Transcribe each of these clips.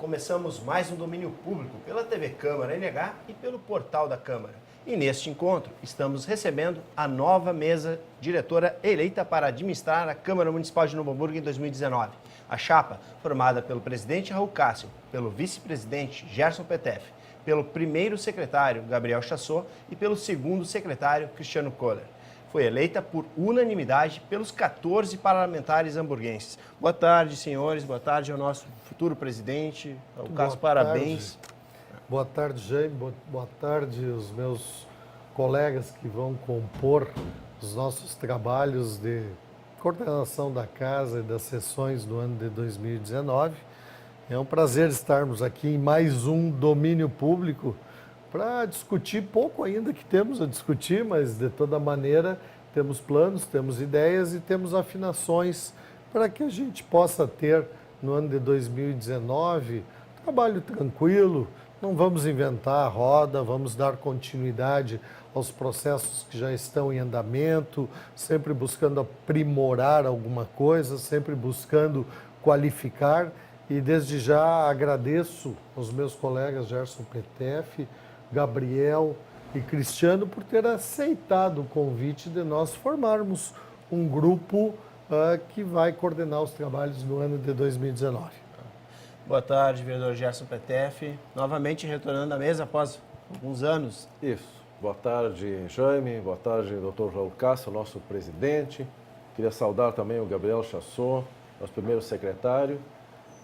Começamos mais um domínio público pela TV Câmara NH e pelo portal da Câmara. E neste encontro estamos recebendo a nova mesa diretora eleita para administrar a Câmara Municipal de Novo Hamburgo em 2019. A chapa, formada pelo presidente Raul Cássio, pelo vice-presidente Gerson Petef, pelo primeiro secretário Gabriel Chassot e pelo segundo secretário Cristiano Kohler. Foi eleita por unanimidade pelos 14 parlamentares hamburguenses. Boa tarde, senhores. Boa tarde ao nosso futuro presidente. Raul Cássio, parabéns. Boa tarde, Jaime. Boa tarde os meus colegas que vão compor os nossos trabalhos de coordenação da casa e das sessões do ano de 2019. É um prazer estarmos aqui em mais um domínio público para discutir pouco ainda que temos a discutir, mas de toda maneira temos planos, temos ideias e temos afinações para que a gente possa ter no ano de 2019 trabalho tranquilo. Não vamos inventar a roda, vamos dar continuidade aos processos que já estão em andamento, sempre buscando aprimorar alguma coisa, sempre buscando qualificar. E desde já agradeço aos meus colegas Gerson Petef, Gabriel e Cristiano por ter aceitado o convite de nós formarmos um grupo que vai coordenar os trabalhos no ano de 2019. Boa tarde, vereador Gerson Petef. Novamente retornando à mesa após alguns anos. Isso. Boa tarde, Jaime. Boa tarde, doutor Raul Cássio, nosso presidente. Queria saudar também o Gabriel Chassot, nosso primeiro secretário,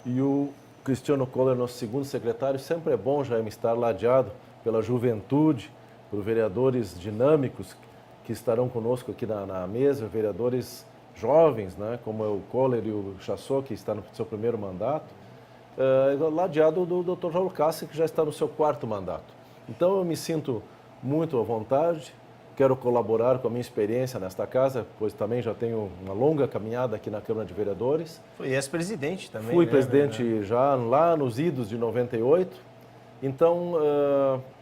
e o Cristiano Kohler, nosso segundo secretário. Sempre é bom, Jaime, estar ladeado pela juventude, por vereadores dinâmicos que estarão conosco aqui na mesa, vereadores jovens, né, como é o Kohler e o Chassot, que está no seu primeiro mandato, ladeado do Dr. Raul Cássio, que já está no seu quarto mandato. Então eu me sinto muito à vontade, quero colaborar com a minha experiência nesta casa, pois também já tenho uma longa caminhada aqui na Câmara de Vereadores. Foi ex-presidente também, Fui né, presidente já lá nos idos de 98. Então,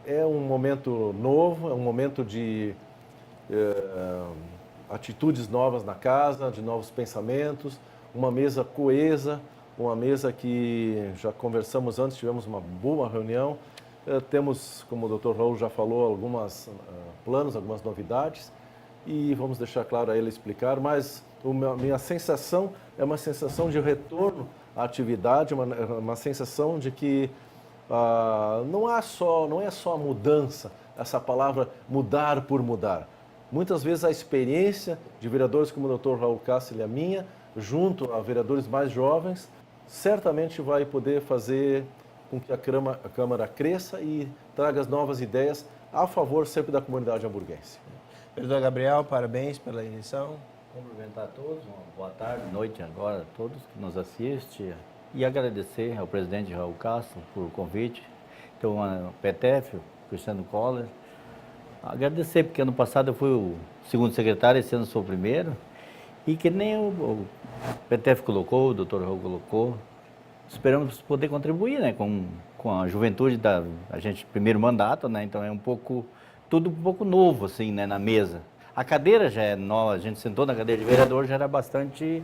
é um momento novo, é um momento de atitudes novas na casa, de novos pensamentos, uma mesa coesa, uma mesa que já conversamos antes, tivemos uma boa reunião. Temos, como o Dr. Raul já falou, alguns planos, algumas novidades e vamos deixar claro a ele explicar, mas a minha sensação é uma sensação de retorno à atividade, uma sensação de que não é só a mudança, essa palavra mudar por mudar. Muitas vezes a experiência de vereadores como o Dr. Raul Cássio e a minha, junto a vereadores mais jovens, certamente vai poder fazer com que a Câmara cresça e traga as novas ideias a favor sempre da comunidade hamburguense. Vereador Gabriel, parabéns pela eleição. Cumprimentar a todos, uma boa tarde, noite agora a todos que nos assistem e agradecer ao presidente Raul Cássio por o convite, então a Petef, Cristiano Kohler. Agradecer porque ano passado eu fui o segundo secretário, esse ano sou o primeiro, e que nem o Petef colocou, o Dr. Raul colocou, esperamos poder contribuir, né, com a juventude a gente, primeiro mandato, né, então é tudo um pouco novo, assim, né, na mesa. A cadeira já é nova, a gente sentou na cadeira de vereador, já era bastante,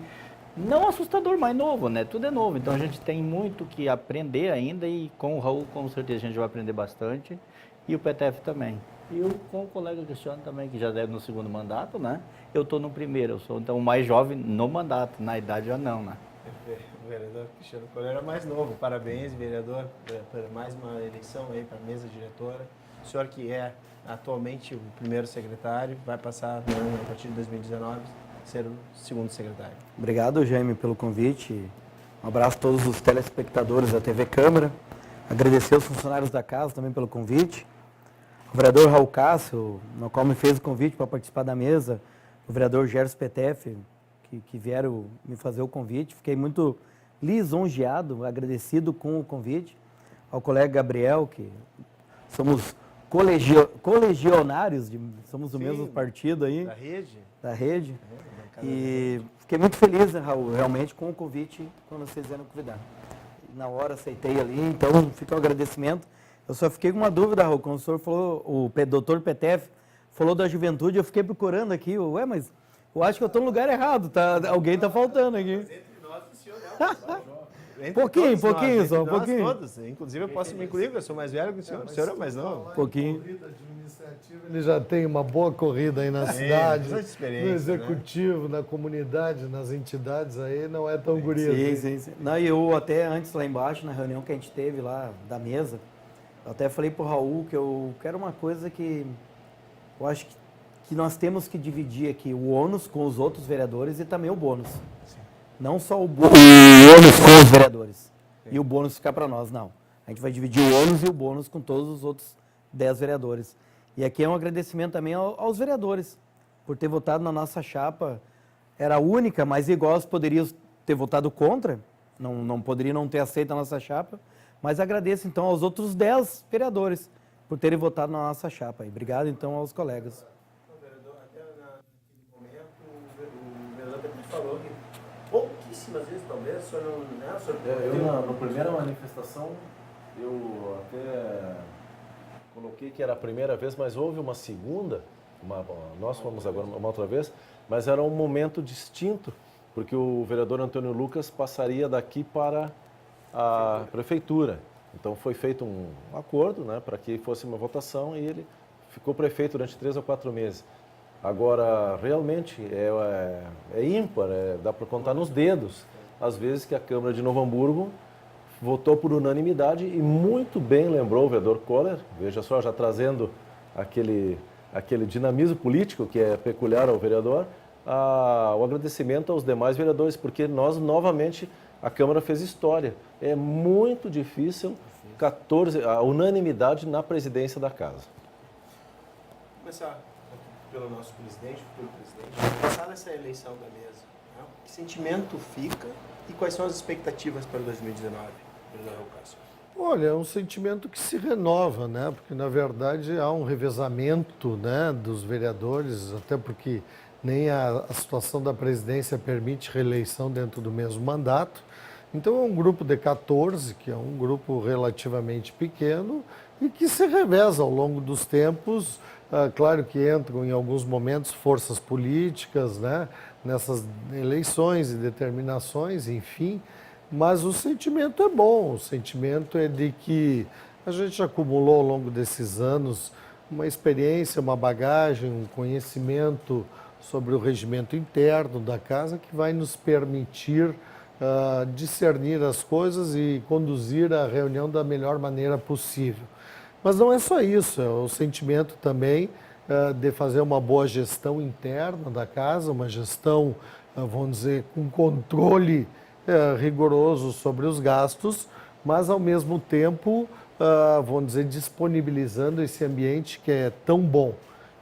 não assustador, mas novo, né, tudo é novo, então a gente tem muito que aprender ainda e com o Raul, com certeza, a gente vai aprender bastante, e o Petef também. E eu com o colega Cristiano também, que já deve no segundo mandato, né, eu estou no primeiro, eu sou então o mais jovem no mandato, na idade já não, né. O vereador Cristiano Kohler era mais novo. Parabéns, vereador, por mais uma eleição aí para a mesa diretora. O senhor que é atualmente o primeiro secretário, vai passar a partir de 2019 a ser o segundo secretário. Obrigado, Jaime, pelo convite. Um abraço a todos os telespectadores da TV Câmara. Agradecer aos funcionários da casa também pelo convite. O vereador Raul Cássio, no qual me fez o convite para participar da mesa, o vereador Gerson Petef, que vieram me fazer o convite. Fiquei muito lisonjeado, agradecido com o convite. Ao colega Gabriel, que somos colegionários, somos do mesmo partido aí. Da rede? Da rede. E fiquei muito feliz, né, Raul, realmente, com o convite, quando vocês vieram convidar. Na hora aceitei ali, então fica o agradecimento. Eu só fiquei com uma dúvida, Raul, quando o senhor falou, o doutor Petef falou da juventude, eu fiquei procurando aqui, mas eu acho que eu estou no lugar errado, tá? Alguém está faltando aqui. Mas entre nós, o senhor é o pessoal jovem. Pouquinho, entre só um nós pouquinho. Todos. Inclusive, eu posso me incluir, porque eu sou mais velho que o senhor. O senhor é mais novo. Pouquinho. Corrida administrativa, ele já tem uma boa corrida aí na cidade, bastante no experiência, executivo, na comunidade, nas entidades aí, não é tão guri Sim, assim. sim, sim. Não, e eu até antes lá embaixo, na reunião que a gente teve lá da mesa, eu até falei pro Raul que eu quero uma coisa que eu acho que nós temos que dividir aqui, o ônus com os outros vereadores e também o bônus. Não só o ônus com os vereadores e o bônus ficar para nós, não. A gente vai dividir o ônus e o bônus com todos os outros 10 vereadores. E aqui é um agradecimento também aos vereadores por ter votado na nossa chapa. Era a única, mas igual poderiam ter votado contra, não poderia não ter aceito a nossa chapa, mas agradeço então aos outros 10 vereadores por terem votado na nossa chapa. E obrigado então aos colegas. Até naquele momento, o vereador Petri falou que pouquíssimas vezes, talvez, o senhor não... Né, o senhor Na primeira manifestação, eu até coloquei que era a primeira vez, mas houve uma segunda, nós fomos agora uma outra vez, mas era um momento distinto, porque o vereador Antônio Lucas passaria daqui para a prefeitura. Então foi feito um acordo, né, para que fosse uma votação e ele ficou prefeito durante 3 ou 4 meses. Agora, realmente, é ímpar, dá para contar nos dedos, às vezes que a Câmara de Novo Hamburgo votou por unanimidade e muito bem lembrou o vereador Kohler, veja só, já trazendo aquele dinamismo político que é peculiar ao vereador, o agradecimento aos demais vereadores, porque nós, novamente, a Câmara fez história. É muito difícil a unanimidade na presidência da Casa. Vou começar pelo nosso presidente, futuro presidente. Passada essa eleição da mesa, né, que sentimento fica e quais são as expectativas para 2019, vereador Raul Cássio? Olha, é um sentimento que se renova, né? Porque, na verdade, há um revezamento, né, dos vereadores, até porque nem a situação da presidência permite reeleição dentro do mesmo mandato. Então, é um grupo de 14, que é um grupo relativamente pequeno e que se reveza ao longo dos tempos. Claro que entram em alguns momentos forças políticas, né, nessas eleições e determinações, enfim, mas o sentimento é bom, o sentimento é de que a gente acumulou ao longo desses anos uma experiência, uma bagagem, um conhecimento sobre o regimento interno da casa que vai nos permitir discernir as coisas e conduzir a reunião da melhor maneira possível. Mas não é só isso, é o sentimento também de fazer uma boa gestão interna da casa, uma gestão, vamos dizer, com controle rigoroso sobre os gastos, mas ao mesmo tempo, vamos dizer, disponibilizando esse ambiente que é tão bom.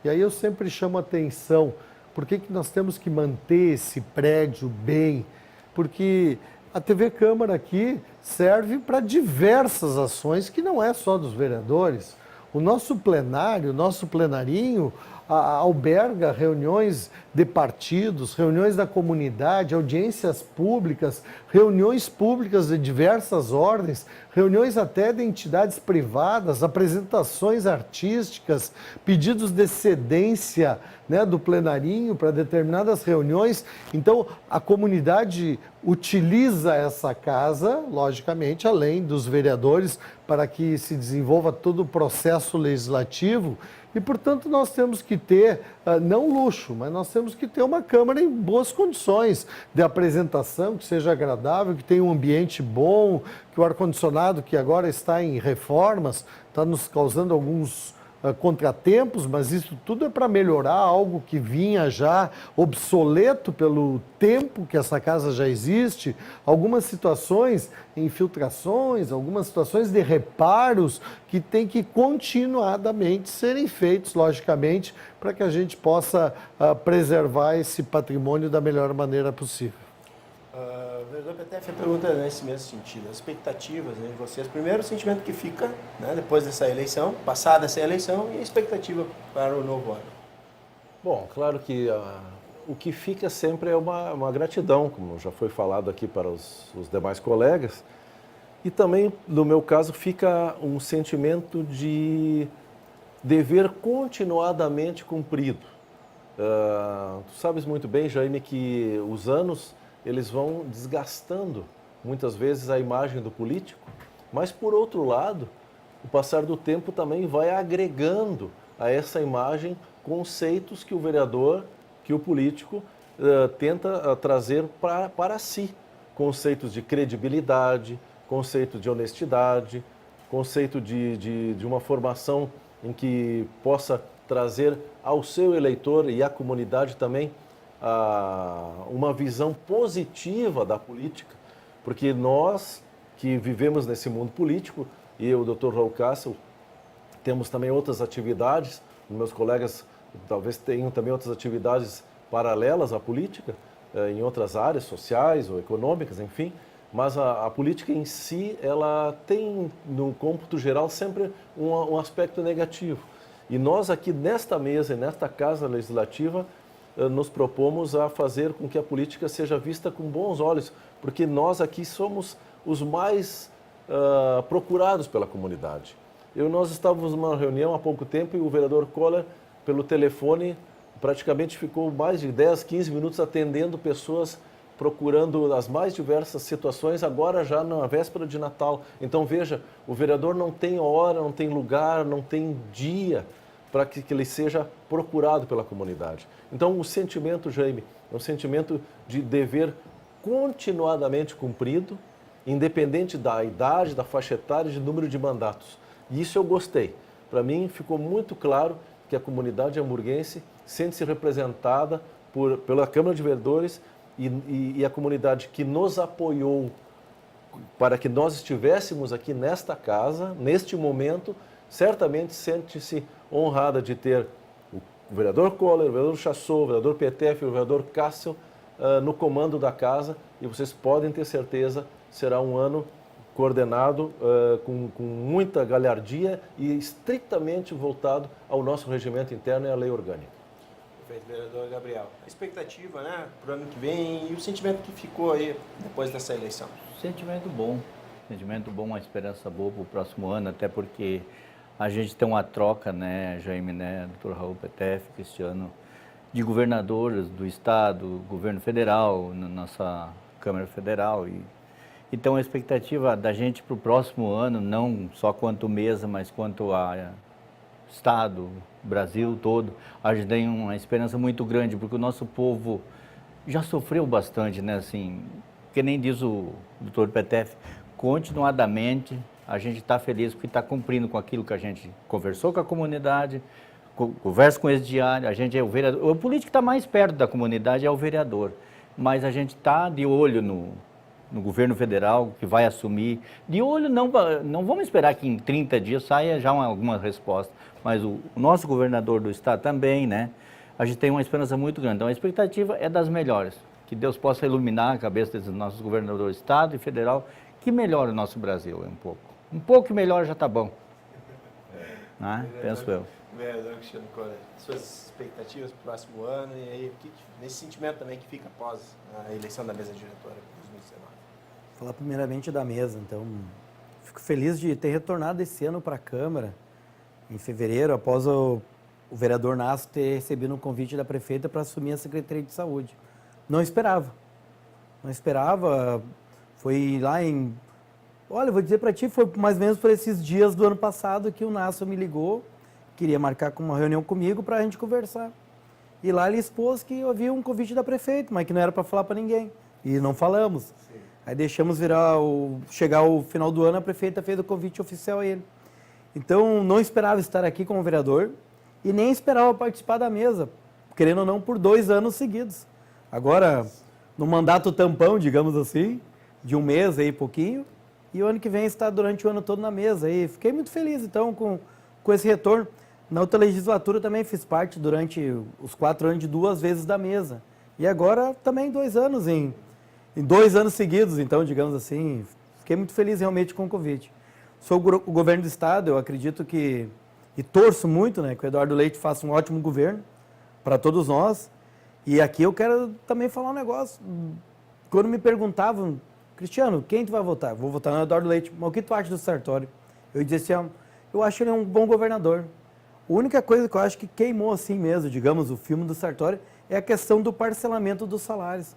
E aí eu sempre chamo a atenção, por que nós temos que manter esse prédio bem? Porque a TV Câmara aqui serve para diversas ações que não é só dos vereadores. O nosso plenário, o nosso plenarinho, alberga reuniões de partidos, reuniões da comunidade, audiências públicas, reuniões públicas de diversas ordens, reuniões até de entidades privadas, apresentações artísticas, pedidos de cedência, né, do plenarinho para determinadas reuniões. Então, a comunidade utiliza essa casa, logicamente, além dos vereadores, para que se desenvolva todo o processo legislativo. E, portanto, nós temos que ter, não luxo, mas nós temos que ter uma Câmara em boas condições de apresentação, que seja agradável, que tenha um ambiente bom, que o ar-condicionado, que agora está em reformas, está nos causando alguns contratempos, mas isso tudo é para melhorar algo que vinha já obsoleto pelo tempo que essa casa já existe, algumas situações, infiltrações, algumas situações de reparos que tem que continuadamente serem feitos, logicamente, para que a gente possa preservar esse patrimônio da melhor maneira possível. Vereador Petef, a pergunta é nesse mesmo sentido, as expectativas, né, de vocês. Primeiro, o sentimento que fica, né, depois dessa eleição, passada essa eleição, e a expectativa para o novo ano. Bom, claro que o que fica sempre é uma gratidão, como já foi falado aqui para os demais colegas, e também, no meu caso, fica um sentimento de dever continuadamente cumprido. Tu sabes muito bem, Jaime, que os anos eles vão desgastando muitas vezes, a imagem do político, mas, por outro lado, o passar do tempo também vai agregando a essa imagem conceitos que o vereador, que o político tenta trazer para si. Conceitos de credibilidade, conceito de honestidade, conceito de uma formação em que possa trazer ao seu eleitor e à comunidade também uma visão positiva da política, porque nós que vivemos nesse mundo político, e eu, o Dr. Raul Cássio, temos também outras atividades, meus colegas talvez tenham também outras atividades paralelas à política, em outras áreas sociais ou econômicas, enfim, mas a política em si, ela tem, no cômputo geral, sempre um aspecto negativo. E nós aqui nesta mesa e nesta Casa Legislativa nos propomos a fazer com que a política seja vista com bons olhos, porque nós aqui somos os mais procurados pela comunidade. Nós estávamos numa reunião há pouco tempo e o vereador Koller, pelo telefone, praticamente ficou mais de 10, 15 minutos atendendo pessoas, procurando as mais diversas situações, agora já na véspera de Natal. Então veja, o vereador não tem hora, não tem lugar, não tem dia para que ele seja procurado pela comunidade. Então o sentimento, Jaime, é um sentimento de dever continuadamente cumprido, independente da idade, da faixa etária e de número de mandatos. E isso eu gostei. Para mim ficou muito claro que a comunidade hamburguense sente-se representada pela Câmara de Vereadores e a comunidade que nos apoiou para que nós estivéssemos aqui nesta casa, neste momento, certamente sente-se honrada de ter o vereador Koller, o vereador Chassot, o vereador Petef e o vereador Cássio no comando da casa, e vocês podem ter certeza, será um ano coordenado com muita galhardia e estritamente voltado ao nosso regimento interno e à lei orgânica. Perfeito, vereador Gabriel. A expectativa, né, para o ano que vem e o sentimento que ficou aí depois dessa eleição? Sentimento bom, uma esperança boa para o próximo ano, até porque a gente tem uma troca, né, Jaime, né, Dr. Raul Petef, Cristiano, de governadores do Estado, governo federal, na nossa Câmara Federal. Então a expectativa da gente para o próximo ano, não só quanto mesa, mas quanto a Estado, Brasil todo, a gente tem uma esperança muito grande, porque o nosso povo já sofreu bastante, né, assim, que nem diz o Dr. Petef, continuadamente a gente está feliz porque está cumprindo com aquilo que a gente conversou com a comunidade, conversa com esse diário, a gente é o vereador, o político que está mais perto da comunidade é o vereador, mas a gente está de olho no governo federal, que vai assumir, de olho, não vamos esperar que em 30 dias saia já alguma resposta, mas o nosso governador do estado também, né? A gente tem uma esperança muito grande, então a expectativa é das melhores, que Deus possa iluminar a cabeça desses nossos governadores do estado e federal, que melhore o nosso Brasil um pouco melhor já está bom, né? Penso eu. Vereador Cristiano Koller, suas expectativas para o próximo ano e aí, nesse sentimento também que fica após a eleição da mesa diretora de 2019? Falar primeiramente da mesa, então, fico feliz de ter retornado esse ano para a Câmara, em fevereiro, após o vereador Nasso ter recebido um convite da prefeita para assumir a Secretaria de Saúde. Não esperava, foi lá olha, vou dizer para ti, foi mais ou menos por esses dias do ano passado que o Nasso me ligou, queria marcar uma reunião comigo para a gente conversar. E lá ele expôs que havia um convite da prefeita, mas que não era para falar para ninguém. E não falamos. Sim. Aí deixamos chegar o final do ano, a prefeita fez o convite oficial a ele. Então, não esperava estar aqui como vereador e nem esperava participar da mesa, querendo ou não, por 2 anos seguidos. Agora, no mandato tampão, digamos assim, de um mês aí, pouquinho, e o ano que vem estar durante o ano todo na mesa. E fiquei muito feliz, então, com esse retorno. Na outra legislatura também fiz parte durante os 4 anos de 2 vezes da mesa. E agora também 2 anos, em 2 anos seguidos, então, digamos assim. Fiquei muito feliz realmente com o convite. Sou o governo do Estado, eu acredito que, e torço muito, né, que o Eduardo Leite faça um ótimo governo para todos nós. E aqui eu quero também falar um negócio. Quando me perguntavam, Cristiano, quem tu vai votar? Vou votar no Eduardo Leite. Mas o que tu acha do Sartori? Eu disse assim, eu acho ele um bom governador. A única coisa que eu acho que queimou assim mesmo, digamos, o filme do Sartori, é a questão do parcelamento dos salários.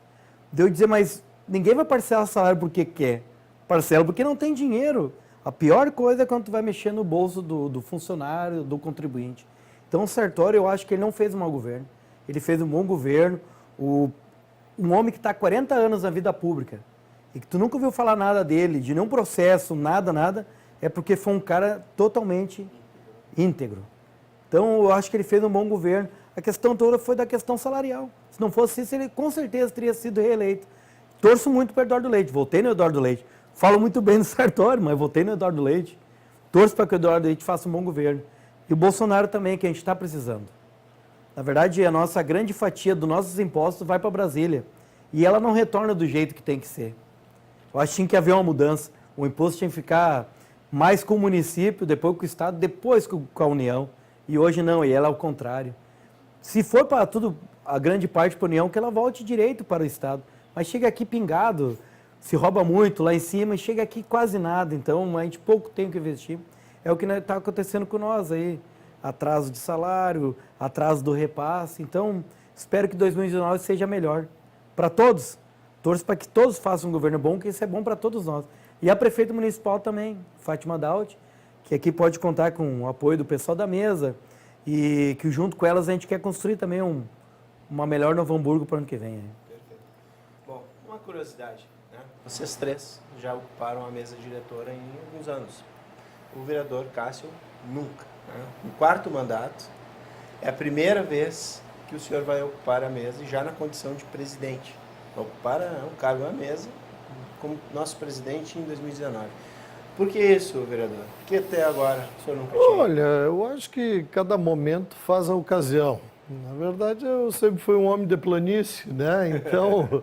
De eu dizer, mas ninguém vai parcelar salário porque quer. Parcela porque não tem dinheiro. A pior coisa é quando tu vai mexer no bolso do funcionário, do contribuinte. Então o Sartori, eu acho que ele não fez um mau governo. Ele fez um bom governo. Um homem que está há 40 anos na vida pública e que tu nunca ouviu falar nada dele, de nenhum processo, nada, é porque foi um cara totalmente íntegro. Então eu acho que ele fez um bom governo. A questão toda foi da questão salarial. Se não fosse isso, ele com certeza teria sido reeleito. Torço muito para o Eduardo Leite, votei no Eduardo Leite. Falo muito bem do Sartori, mas votei no Eduardo Leite. Torço para que o Eduardo Leite faça um bom governo. E o Bolsonaro também, que a gente está precisando. Na verdade, a nossa grande fatia dos nossos impostos vai para Brasília. E ela não retorna do jeito que tem que ser. Eu acho que tinha que haver uma mudança. O imposto tinha que ficar mais com o município, depois com o Estado, depois com a União. E hoje não, e ela é o contrário. Se for para tudo, a grande parte para a União, que ela volte direito para o Estado. Mas chega aqui pingado, se rouba muito lá em cima e chega aqui quase nada. Então, a gente pouco tem que investir. É o que está acontecendo com nós aí. Atraso de salário, atraso do repasse. Então, espero que 2019 seja melhor para todos. Torço para que todos façam um governo bom, que isso é bom para todos nós. E a prefeita municipal também, Fátima Daut, que aqui pode contar com o apoio do pessoal da mesa e que junto com elas a gente quer construir também uma melhor Novo Hamburgo para o ano que vem. Perfeito. Bom, uma curiosidade, né? Vocês três já ocuparam a mesa diretora em alguns anos. O vereador Cássio nunca. Né? No 4º mandato, é a primeira vez que o senhor vai ocupar a mesa, já na condição de presidente. Vai ocupar um cargo na mesa como nosso presidente em 2019. Por que isso, vereador? Porque até agora o senhor nunca tinha? Olha, eu acho que cada momento faz a ocasião. Na verdade, eu sempre fui um homem de planície, né? Então,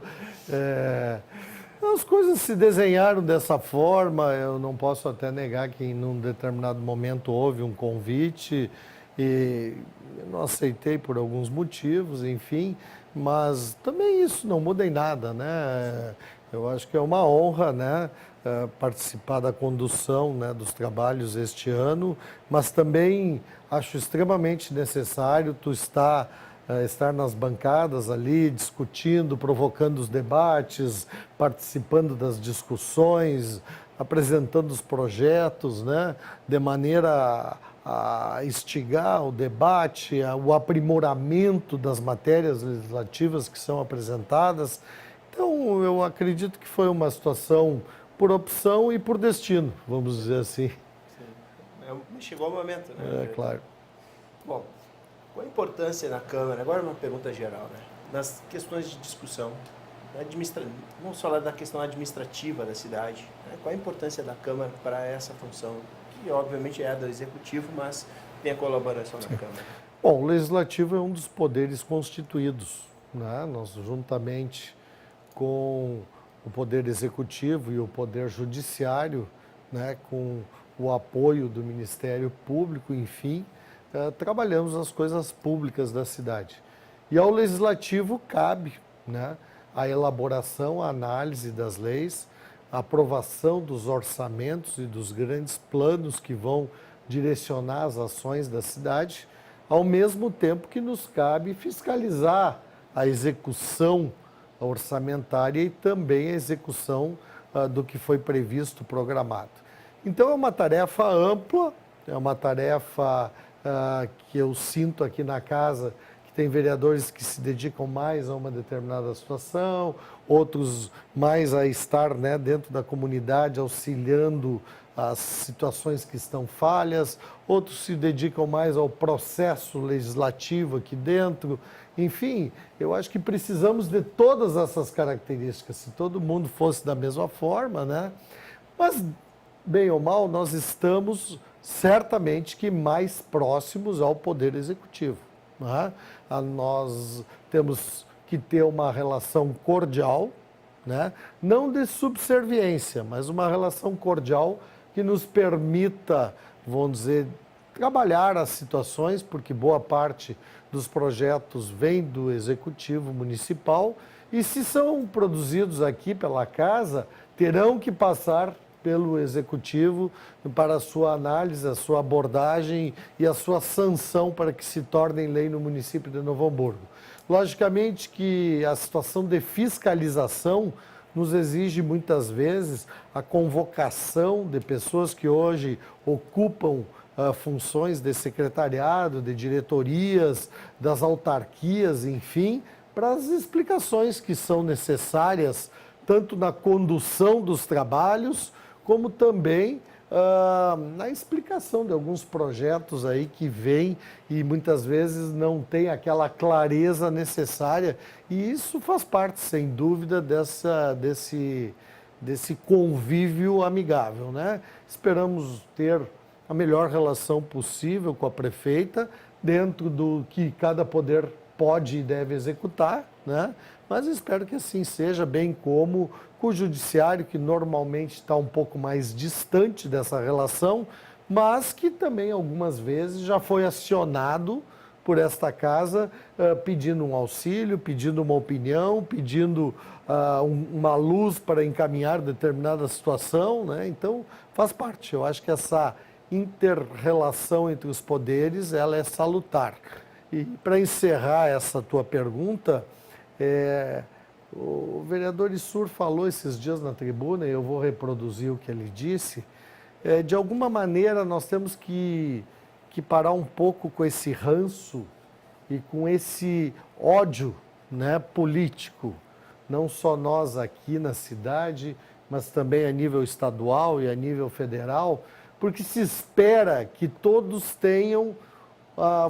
as coisas se desenharam dessa forma. Eu não posso até negar que em um determinado momento houve um convite e eu não aceitei por alguns motivos, enfim. Mas também isso não muda em nada, né? Eu acho que é uma honra, né, participar da condução, né, dos trabalhos este ano, mas também acho extremamente necessário tu estar nas bancadas ali, discutindo, provocando os debates, participando das discussões, apresentando os projetos, né, de maneira a instigar o debate, o aprimoramento das matérias legislativas que são apresentadas. Então, eu acredito que foi uma situação por opção e por destino, vamos dizer assim. Sim. Chegou o momento, né? É, claro. Bom, qual a importância na Câmara, agora uma pergunta geral, né? Nas questões de discussão, vamos falar da questão administrativa da cidade, né? Qual a importância da Câmara para essa função, que obviamente é a do Executivo, mas tem a colaboração da Câmara? Bom, o Legislativo é um dos poderes constituídos, né? Nós, juntamente com o Poder Executivo e o Poder Judiciário, né, com o apoio do Ministério Público, enfim, trabalhamos as coisas públicas da cidade. E ao Legislativo cabe, né, a elaboração, a análise das leis, a aprovação dos orçamentos e dos grandes planos que vão direcionar as ações da cidade, ao mesmo tempo que nos cabe fiscalizar a execução orçamentária e também a execução do que foi previsto, programado. Então é uma tarefa ampla, é uma tarefa que eu sinto aqui na casa, que tem vereadores que se dedicam mais a uma determinada situação, outros mais a estar, né, dentro da comunidade auxiliando as situações que estão falhas, outros se dedicam mais ao processo legislativo aqui dentro. Enfim, eu acho que precisamos de todas essas características, se todo mundo fosse da mesma forma, né? Mas, bem ou mal, nós estamos certamente que mais próximos ao Poder Executivo, né? Nós temos que ter uma relação cordial, né? Não de subserviência, mas uma relação cordial que nos permita, vamos dizer, trabalhar as situações, porque boa parte dos projetos vem do Executivo Municipal e se são produzidos aqui pela Casa, terão que passar pelo Executivo para a sua análise, a sua abordagem e a sua sanção para que se tornem lei no município de Novo Hamburgo. Logicamente que a situação de fiscalização nos exige muitas vezes a convocação de pessoas que hoje ocupam funções de secretariado, de diretorias, das autarquias, enfim, para as explicações que são necessárias, tanto na condução dos trabalhos, como também na explicação de alguns projetos aí que vêm e muitas vezes não tem aquela clareza necessária. E isso faz parte, sem dúvida, desse convívio amigável, né? Esperamos ter a melhor relação possível com a prefeita, dentro do que cada poder pode e deve executar, né? Mas espero que assim seja, bem como com o judiciário, que normalmente está um pouco mais distante dessa relação, mas que também algumas vezes já foi acionado por esta casa pedindo um auxílio, pedindo uma opinião, pedindo uma luz para encaminhar determinada situação, né? Então faz parte. Eu acho que essa inter-relação entre os poderes, ela é salutar. E para encerrar essa tua pergunta, o vereador Issur falou esses dias na tribuna, e eu vou reproduzir o que ele disse. De alguma maneira, nós temos que parar um pouco com esse ranço e com esse ódio, né, político. Não só nós aqui na cidade, mas também a nível estadual e a nível federal, porque se espera que todos tenham,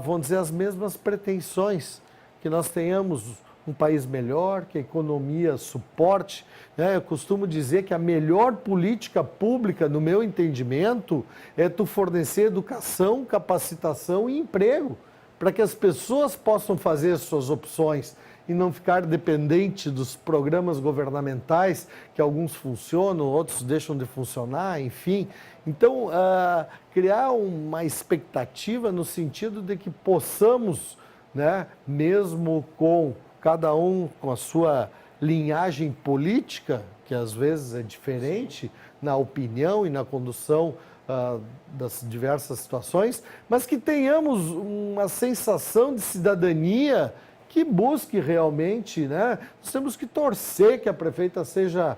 vamos dizer, as mesmas pretensões, que nós tenhamos um país melhor, que a economia suporte, né? Eu costumo dizer que a melhor política pública, no meu entendimento, é tu fornecer educação, capacitação e emprego, para que as pessoas possam fazer suas opções e não ficar dependente dos programas governamentais, que alguns funcionam, outros deixam de funcionar, enfim. Então, criar uma expectativa no sentido de que possamos, né, mesmo com cada um com a sua linhagem política, que às vezes é diferente na opinião e na condução das diversas situações, mas que tenhamos uma sensação de cidadania que busque realmente, né? Nós temos que torcer que a prefeita seja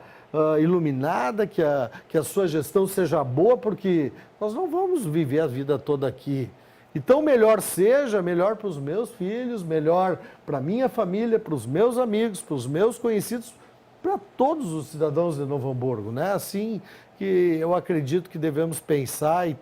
iluminada, que a sua gestão seja boa, porque nós não vamos viver a vida toda aqui. Então, melhor seja, melhor para os meus filhos, melhor para a minha família, para os meus amigos, para os meus conhecidos, para todos os cidadãos de Novo Hamburgo, né? Assim que eu acredito que devemos pensar e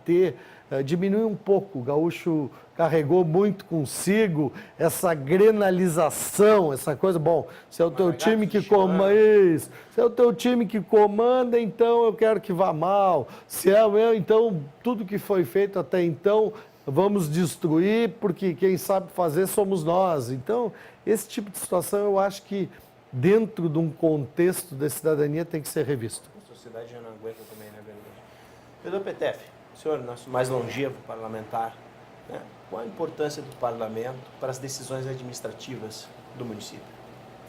diminuir um pouco. O gaúcho carregou muito consigo essa grenalização, essa coisa, bom, se é o teu time que comanda, isso, se é o teu time que comanda, então eu quero que vá mal, se é o meu, então tudo que foi feito até então vamos destruir, porque quem sabe fazer somos nós. Então, esse tipo de situação eu acho que dentro de um contexto de cidadania tem que ser revisto. A sociedade já não aguenta também, né, vereador? Vereador Petef, o senhor, nosso mais longevo parlamentar, né? Qual a importância do parlamento para as decisões administrativas do município?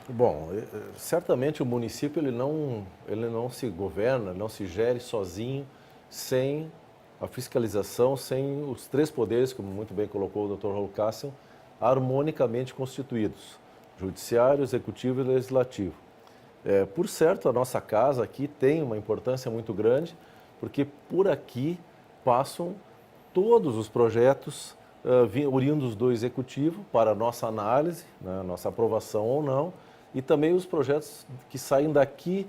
Bom, certamente o município ele não se governa, não se gere sozinho, sem a fiscalização, sem os três poderes, como muito bem colocou o Dr. Raul Cássio, harmonicamente constituídos, judiciário, executivo e legislativo. Por certo, a nossa casa aqui tem uma importância muito grande, porque por aqui passam todos os projetos oriundos do executivo para a nossa análise, né, nossa aprovação ou não, e também os projetos que saem daqui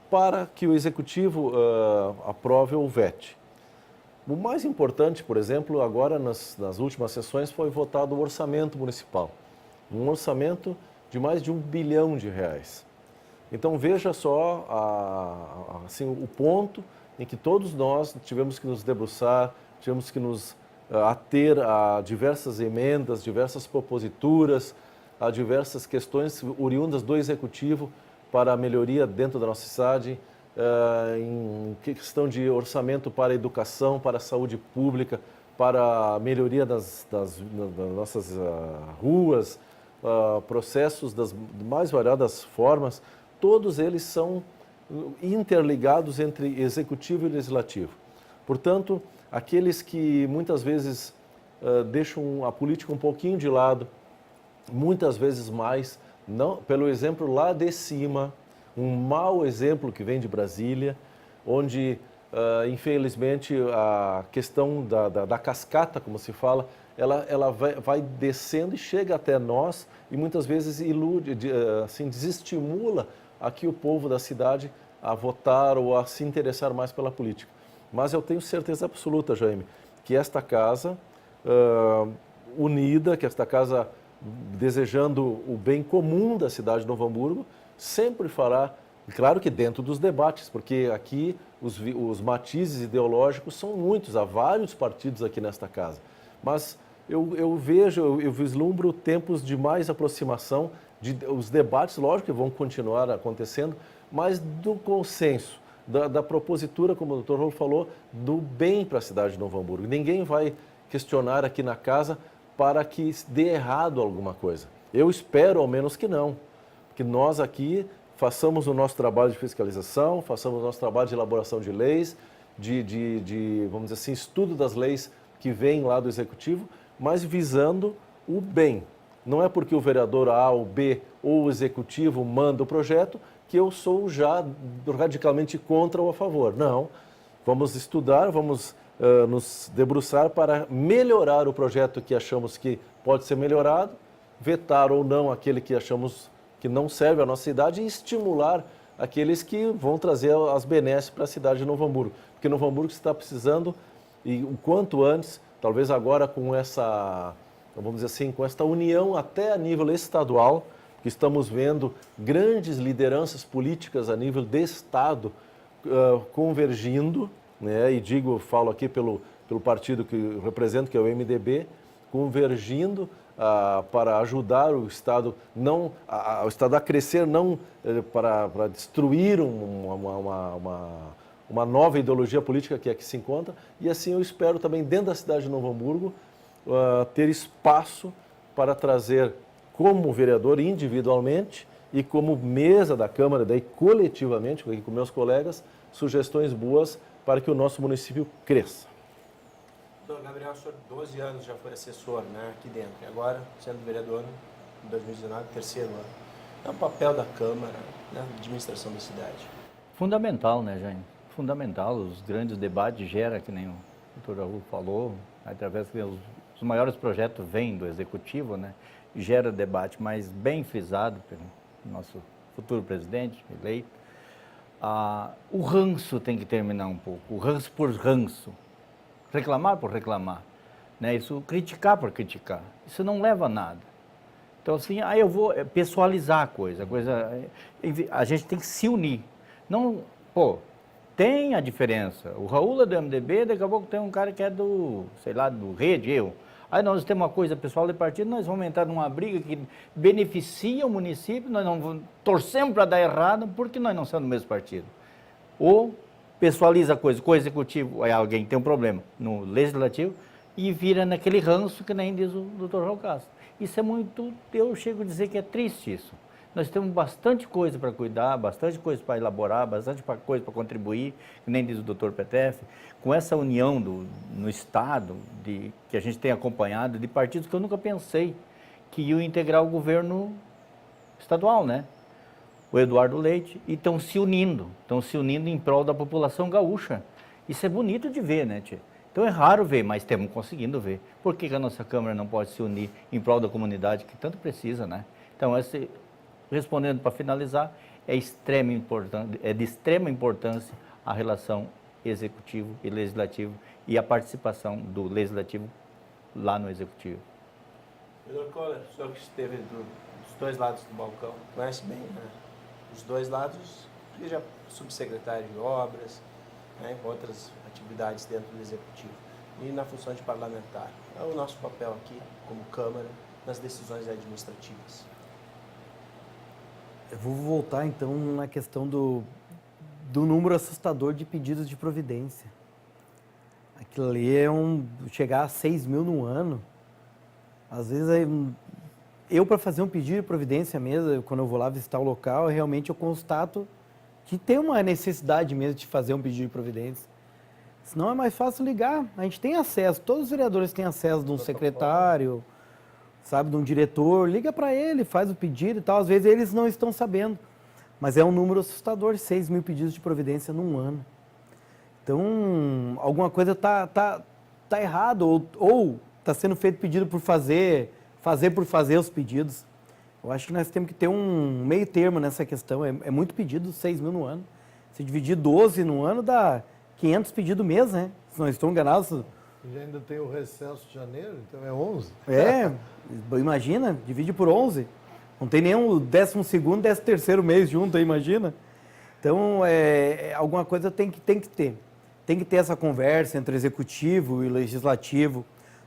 para que o executivo aprove ou vete. O mais importante, por exemplo, agora nas últimas sessões foi votado o orçamento municipal. Um orçamento de mais de R$1 bilhão. Então veja só assim, o ponto em que todos nós tivemos que nos debruçar, tivemos que nos ater a diversas emendas, diversas proposituras, a diversas questões oriundas do Executivo para a melhoria dentro da nossa cidade, em questão de orçamento para a educação, para a saúde pública, para a melhoria das nossas ruas, processos das mais variadas formas, todos eles são interligados entre executivo e legislativo. Portanto, aqueles que muitas vezes deixam a política um pouquinho de lado, muitas vezes mais, não, pelo exemplo lá de cima, um mau exemplo que vem de Brasília, onde, infelizmente, a questão da cascata, como se fala, ela vai descendo e chega até nós e muitas vezes ilude, assim, desestimula aqui o povo da cidade a votar ou a se interessar mais pela política. Mas eu tenho certeza absoluta, Jaime, que esta casa unida, que esta casa desejando o bem comum da cidade de Novo Hamburgo, sempre fará, claro que dentro dos debates, porque aqui os matizes ideológicos são muitos, há vários partidos aqui nesta casa. Mas eu vislumbro tempos de mais aproximação, os debates, lógico que vão continuar acontecendo, mas do consenso, da propositura, como o doutor Raul falou, do bem para a cidade de Novo Hamburgo. Ninguém vai questionar aqui na casa para que dê errado alguma coisa. Eu espero, ao menos, que não. Que nós aqui façamos o nosso trabalho de fiscalização, façamos o nosso trabalho de elaboração de leis, vamos dizer assim, estudo das leis que vêm lá do Executivo, mas visando o bem. Não é porque o vereador A ou B ou o Executivo manda o projeto que eu sou já radicalmente contra ou a favor. Não. Vamos estudar, vamos nos debruçar para melhorar o projeto que achamos que pode ser melhorado, vetar ou não aquele que achamos que não serve à nossa cidade e estimular aqueles que vão trazer as benesses para a cidade de Novo Hamburgo. Porque Novo Hamburgo está precisando, e o quanto antes, talvez agora com essa, vamos dizer assim, com esta união até a nível estadual, que estamos vendo grandes lideranças políticas a nível de Estado convergindo, né, e falo aqui pelo partido que eu represento, que é o MDB, convergindo para ajudar o Estado o Estado a crescer, não para destruir uma nova ideologia política que aqui se encontra. E assim eu espero também, dentro da cidade de Novo Hamburgo, ter espaço para trazer, como vereador individualmente e como mesa da Câmara, daí coletivamente, aqui com meus colegas, sugestões boas para que o nosso município cresça. Doutor Gabriel, o senhor 12 anos já foi assessor, né, aqui dentro, e agora sendo vereador em 2019, terceiro ano. É o papel da Câmara, né, de administração da cidade. Fundamental, né, Jaime? Fundamental. Os grandes debates geram, que nem o doutor Raul falou, através que os maiores projetos vêm do Executivo, né, gera debate, mas bem frisado pelo nosso futuro presidente eleito. O ranço tem que terminar um pouco, o ranço por ranço, reclamar por reclamar, né? Isso, criticar por criticar, isso não leva a nada. Então assim, eu vou pessoalizar a coisa, a gente tem que se unir, não, tem a diferença, o Raul é do MDB, daqui a pouco tem um cara que é do, sei lá, do Rede, aí nós temos uma coisa pessoal de partido, nós vamos entrar numa briga que beneficia o município, nós não torcemos para dar errado, porque nós não somos do mesmo partido. Ou pessoaliza a coisa, com o executivo, aí alguém tem um problema no legislativo, e vira naquele ranço que nem diz o doutor Raul Castro. Isso é muito, eu chego a dizer que é triste isso. Nós temos bastante coisa para cuidar, bastante coisa para elaborar, bastante coisa para contribuir, que nem diz o doutor Petef, com essa união no Estado, que a gente tem acompanhado, de partidos que eu nunca pensei que iam integrar o governo estadual, né? O Eduardo Leite, e estão se unindo em prol da população gaúcha. Isso é bonito de ver, né, tia? Então é raro ver, mas estamos conseguindo ver. Por que a nossa Câmara não pode se unir em prol da comunidade que tanto precisa, né? Então, respondendo para finalizar, é de extrema importância a relação executivo e legislativo e a participação do legislativo lá no executivo. Vereador Kohler, o senhor que esteve dos dois lados do balcão, conhece bem, né, os dois lados, seja subsecretário de obras, né, outras atividades dentro do executivo e na função de parlamentar. É o nosso papel aqui, como Câmara, nas decisões administrativas. Eu vou voltar então na questão do número assustador de pedidos de providência. Aquilo ali é chegar a 6 mil no ano. Às vezes, eu para fazer um pedido de providência mesmo, quando eu vou lá visitar o local, realmente eu constato que tem uma necessidade mesmo de fazer um pedido de providência. Senão é mais fácil ligar. A gente tem acesso, todos os vereadores têm acesso de um secretário, sabe, de um diretor, liga para ele, faz o pedido e tal. Às vezes eles não estão sabendo. mas é um número assustador, 6 mil pedidos de providência num ano. Então, alguma coisa tá errado, ou está sendo feito pedido por fazer por fazer os pedidos. Eu acho que nós temos que ter um meio termo nessa questão. É muito pedido, 6 mil no ano. Se dividir 12 no ano, dá 500 pedidos mês, né? Se não estou enganado. E ainda tem o recesso de janeiro, então é 11. Imagina, divide por 11. Não tem nem o 12º, 13º mês junto, aí, imagina. Então, alguma coisa tem que ter. Tem que ter essa conversa entre o executivo e o legislativo.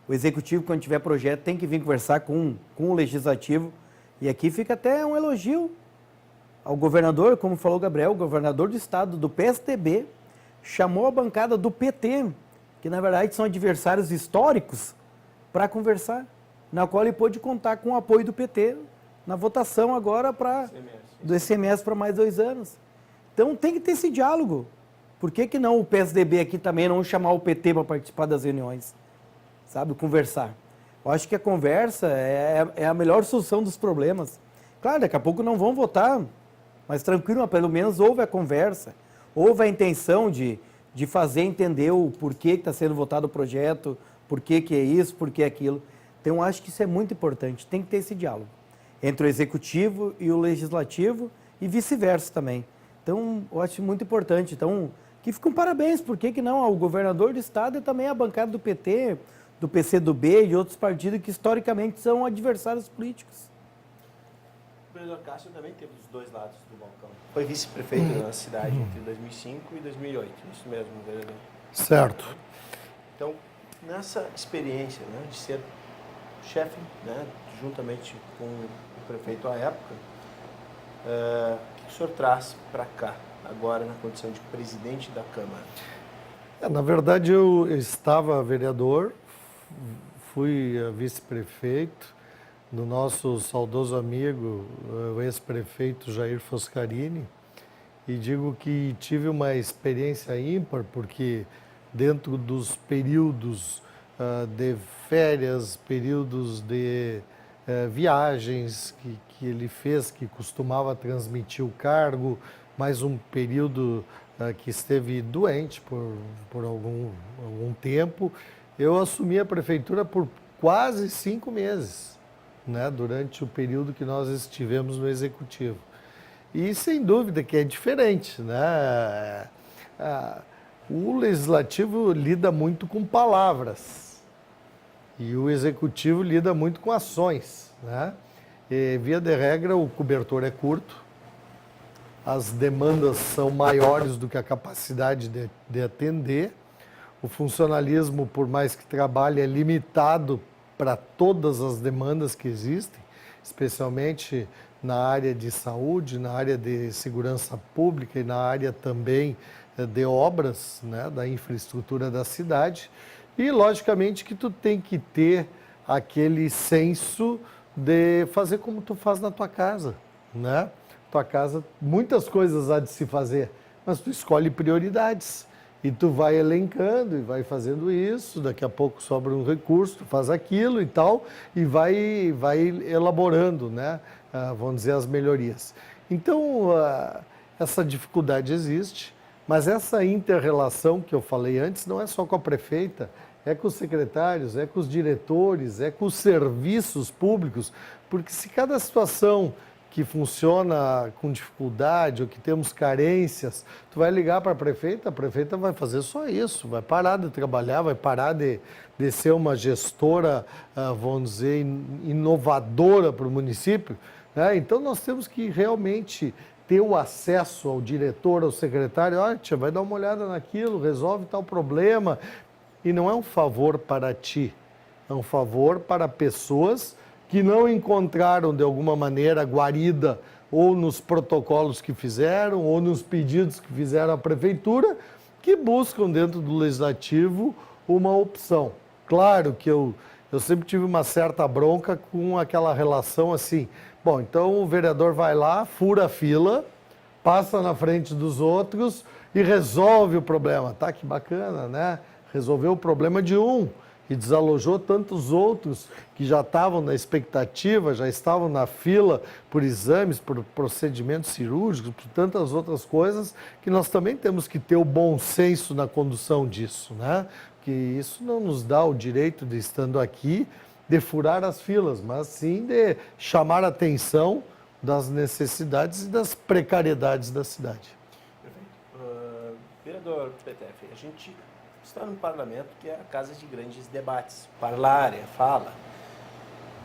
O executivo, quando tiver projeto, tem que vir conversar com o legislativo. E aqui fica até um elogio ao governador, como falou o Gabriel, o governador do estado, do PSDB, chamou a bancada do PT, que na verdade são adversários históricos, para conversar, na qual ele pôde contar com o apoio do PT na votação agora do ICMS para mais 2 anos. Então tem que ter esse diálogo. Por que não o PSDB aqui também não chamar o PT para participar das reuniões? Sabe, conversar. Eu acho que a conversa é a melhor solução dos problemas. Claro, daqui a pouco não vão votar, mas tranquilo, mas pelo menos houve a conversa, houve a intenção de fazer entender o porquê que está sendo votado o projeto, por que é isso, por que é aquilo. Então, eu acho que isso é muito importante, tem que ter esse diálogo entre o executivo e o legislativo e vice-versa também. Então, eu acho muito importante. Então, que ficam parabéns, por que não? O governador do estado e também a bancada do PT, do PCdoB e de outros partidos que historicamente são adversários políticos. O vereador Cássio também teve os dois lados do balcão. Foi vice-prefeito na cidade entre 2005 e 2008, isso mesmo, vereador. Certo. Então, nessa experiência, né, de ser chefe, né, juntamente com o prefeito à época, o que o senhor traz para cá, agora na condição de presidente da Câmara? Na verdade, eu estava vereador, fui vice-prefeito do nosso saudoso amigo, o ex-prefeito Jair Foscarini, e digo que tive uma experiência ímpar, porque dentro dos períodos de férias, períodos de viagens que ele fez, que costumava transmitir o cargo, mais um período que esteve doente por algum tempo, eu assumi a prefeitura por quase 5 meses. Né, durante o período que nós estivemos no Executivo. E sem dúvida que é diferente. Né? O Legislativo lida muito com palavras e o Executivo lida muito com ações. Né? E, via de regra, o cobertor é curto, as demandas são maiores do que a capacidade de atender, o funcionalismo, por mais que trabalhe, é limitado para todas as demandas que existem, especialmente na área de saúde, na área de segurança pública e na área também de obras, né, da infraestrutura da cidade. E, logicamente, que tu tem que ter aquele senso de fazer como tu faz na tua casa, né? Tua casa, muitas coisas há de se fazer, mas tu escolhe prioridades. E tu vai elencando e vai fazendo isso, daqui a pouco sobra um recurso, tu faz aquilo e tal, e vai elaborando, né? Vamos dizer, as melhorias. Então, essa dificuldade existe, mas essa inter-relação que eu falei antes não é só com a prefeita, é com os secretários, é com os diretores, é com os serviços públicos, porque se cada situação que funciona com dificuldade ou que temos carências, tu vai ligar para a prefeita vai fazer só isso, vai parar de trabalhar, vai parar de ser uma gestora, vamos dizer, inovadora para o município. Né? Então, nós temos que realmente ter o acesso ao diretor, ao secretário, tia, vai dar uma olhada naquilo, resolve tal problema. E não é um favor para ti, é um favor para pessoas que não encontraram, de alguma maneira, guarida ou nos protocolos que fizeram, ou nos pedidos que fizeram à prefeitura, que buscam dentro do legislativo uma opção. Claro que eu sempre tive uma certa bronca com aquela relação assim, bom, então o vereador vai lá, fura a fila, passa na frente dos outros e resolve o problema. Tá, que bacana, né? Resolveu o problema de um. e desalojou tantos outros que já estavam na expectativa, já estavam na fila por exames, por procedimentos cirúrgicos, por tantas outras coisas, que nós também temos que ter o bom senso na condução disso, né? Que isso não nos dá o direito de, estando aqui, de furar as filas, mas sim de chamar a atenção das necessidades e das precariedades da cidade. Perfeito. Vereador Petef, a gente está num parlamento que é a casa de grandes debates, parlare, fala.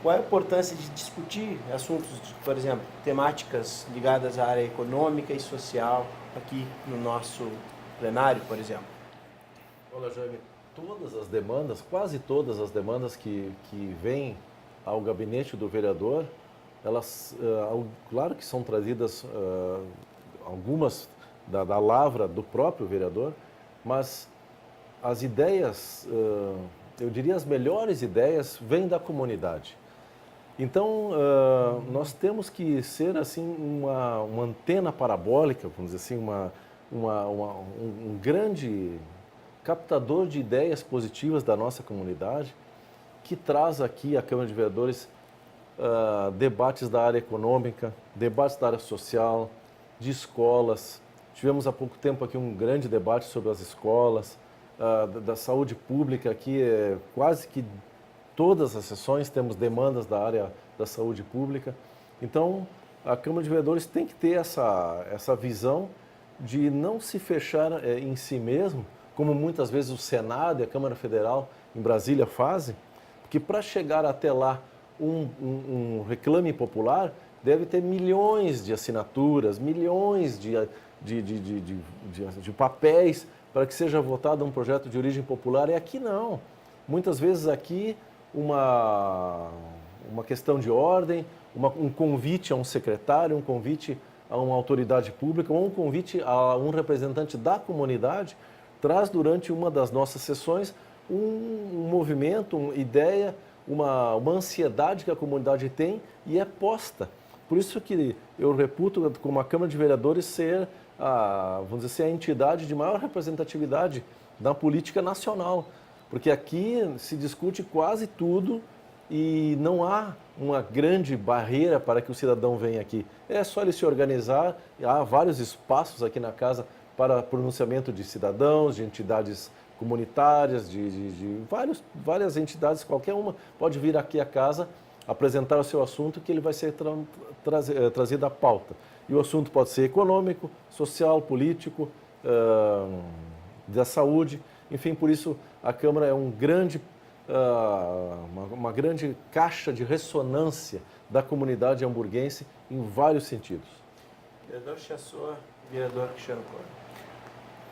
Qual é a importância de discutir assuntos, por exemplo, temáticas ligadas à área econômica e social aqui no nosso plenário, por exemplo? Olha, Jaime, todas as demandas, quase todas as demandas que vêm ao gabinete do vereador, elas, claro que são trazidas algumas da lavra do próprio vereador, mas as ideias, eu diria as melhores ideias, vêm da comunidade. Então, nós temos que ser assim uma antena parabólica, vamos dizer assim, um grande captador de ideias positivas da nossa comunidade, que traz aqui à Câmara de Vereadores debates da área econômica, debates da área social, de escolas. Tivemos há pouco tempo aqui um grande debate sobre as escolas, da saúde pública, aqui quase que todas as sessões temos demandas da área da saúde pública. Então, a Câmara de Vereadores tem que ter essa visão de não se fechar em si mesmo, como muitas vezes o Senado e a Câmara Federal em Brasília fazem, porque para chegar até lá um reclame popular deve ter milhões de assinaturas, milhões de papéis para que seja votado um projeto de origem popular. E aqui não. Muitas vezes aqui uma questão de ordem, um convite a um secretário, um convite a uma autoridade pública ou um convite a um representante da comunidade traz durante uma das nossas sessões um movimento, uma ideia, uma ansiedade que a comunidade tem e é posta. Por isso que eu reputo como a Câmara de Vereadores ser vamos dizer assim, a entidade de maior representatividade na política nacional, porque aqui se discute quase tudo e não há uma grande barreira para que o cidadão venha aqui. É só ele se organizar, há vários espaços aqui na casa para pronunciamento de cidadãos, de entidades comunitárias, de várias entidades, qualquer uma pode vir aqui à casa apresentar o seu assunto que ele vai ser trazido à pauta. E o assunto pode ser econômico, social, político, da saúde. Enfim, por isso a Câmara é uma grande caixa de ressonância da comunidade hamburguense em vários sentidos. Vereador Chassor, vereador Cristiano Correa.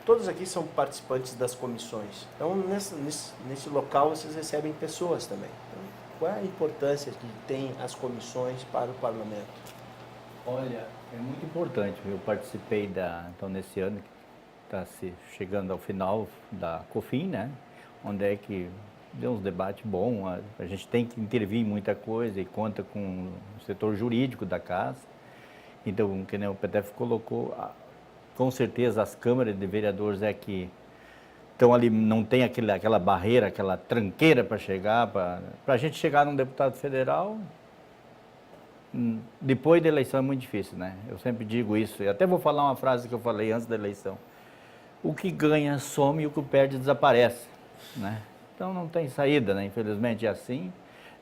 Todos aqui são participantes das comissões. Então, nesse local, vocês recebem pessoas também. Então, qual é a importância que tem as comissões para o parlamento? Olha, é muito importante. Eu participei então nesse ano que está se chegando ao final da COFIN, né? Onde é que deu uns debates bons. A gente tem que intervir em muita coisa e conta com o setor jurídico da casa. Então, que nem o PTF colocou, com certeza as câmaras de vereadores que estão ali, não tem aquela barreira, aquela tranqueira para chegar, para a gente chegar num deputado federal. Depois da eleição é muito difícil, né? Eu sempre digo isso, e até vou falar uma frase que eu falei antes da eleição. O que ganha some e o que perde desaparece, né? Então não tem saída, né? Infelizmente é assim.